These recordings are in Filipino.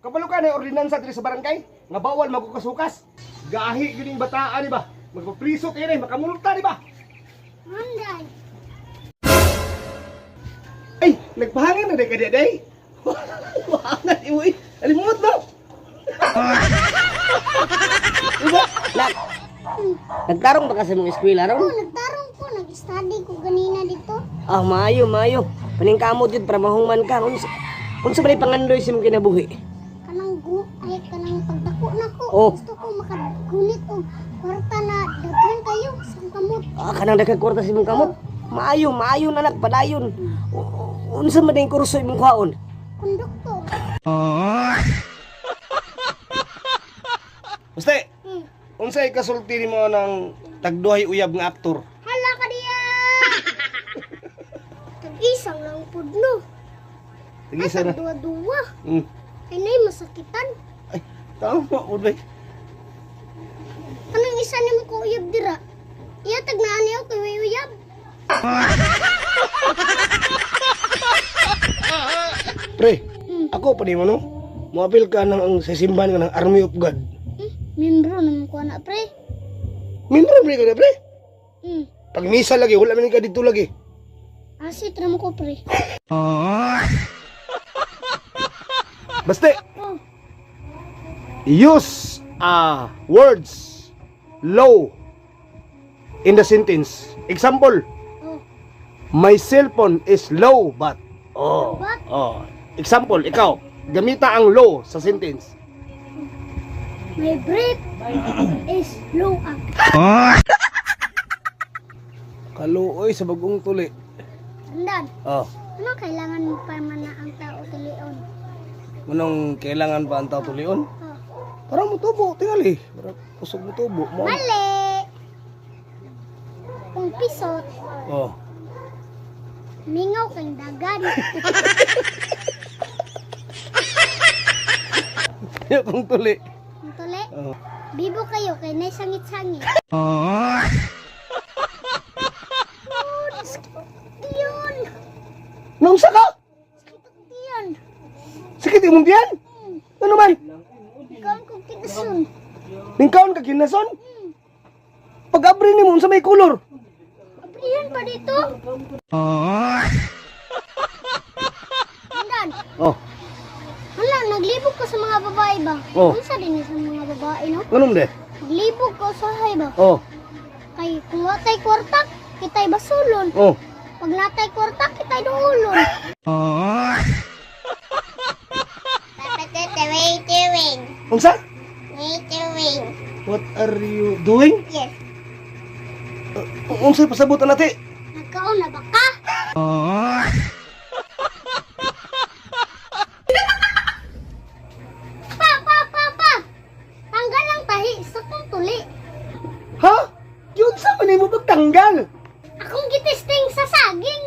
Kabalo ka na ordinansa diri sa barangay nga bawal magkukasukas. Gahi gining bataan di ba? Magpapriso kayo na, makamulta di ba? Manday. Ay, nagpahangin na day ka day. Wahangan imo eh. Alimot mo. Diba? Nak, nagtarong ba kasi mong eskwela ron? Oo, nagtarong ko. Nag-study ko ganina dito. Ah, maayo, maayo. Paningkamot yun para mahungman ka. Unsa ba ni pangandoy si mong kinabuhi? Kanang pagdako na ko. Oh. Gusto ko makagunit og kwarta na daghan kayo sa kamot. Ah, kanang daghang kwarta si mong kamot. Maayo, maayo na nak, padayon. Unsa man ding kurso imong kwaon? Konduktor. Muste, unsay kasulti nimo ng tagduhay uyab nga aktor? Hala ka diya! Tag-isang lang pudno. Tigisa na. Dua-dua. Hmm. Ay nay masakitan. Ay, tama uday. Kanang isa nimo ko uyab dira. Iya tag naa niyo kay uyab. Pre, ako pa nimo no. Moapil ka ng sa simbahan ka ng Army of God. Membro naman ko na pre. Membro pre ka na pre. Hmm. Pag misa lagi, wala man ka dito lagi. Asit naman ko pre. Baste, Oh. use words low in the sentence. Example, Oh. my cellphone is low but. Oh. But? Oh. Example, ikaw, gamita ang low sa sentence. My breath is low up. Kaluoy sa bagong tuli. Andan. Oh. Ano kailangan mo pa man na ang tao tulion? Manong kailangan pa ang tao tulion? Oh. Parang mutubo, tingali. Parang pusog mutubo. Mo. Mali! Kung pisot, Oh. mingaw kang dagan. Kung tuli. Ang tuli, Oh. bibo kayo kay nay sangit-sangit. Oh, diyon! Nung saka? Diyon! Sakit imong tiyan? Ano man? Ikaw kong kinasun. Ningkaon ka kinason? Pag-abri ni mo sa may kulor. Abrihan pa dito? Andan, Oh. hala, naglibog ka sa mga babae ba? Oh. Unsa din sa mga babae, no? Anong de? Naglibog ka sa hay ba? Oh. Kay kung watay kwarta, kitay basulon. Oh. Pag natay kwarta, kitay duulon. Unsa? Wait. What are you doing? Yes. Unsa pasabutan nati? Nagkaon na ba ka? Pa! Tanggal ang tahi sa kong tuli. Ha? Yun sa man mo pagtanggal. Akong gitesting sa saging.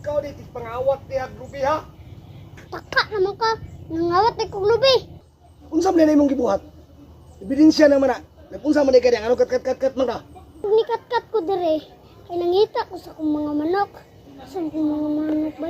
Ikaw di pangawat ni Agrupi ha? Taka naman ka. Nangawat ay kong lubi. Unsa man na imong gibuhat? Ebidensya naman na. Napunsa man ka diyan ano kat man ka? Pag nikat-kat ko dire, ay nangita ko sa kong mga manok. Saan kong mga manok ba?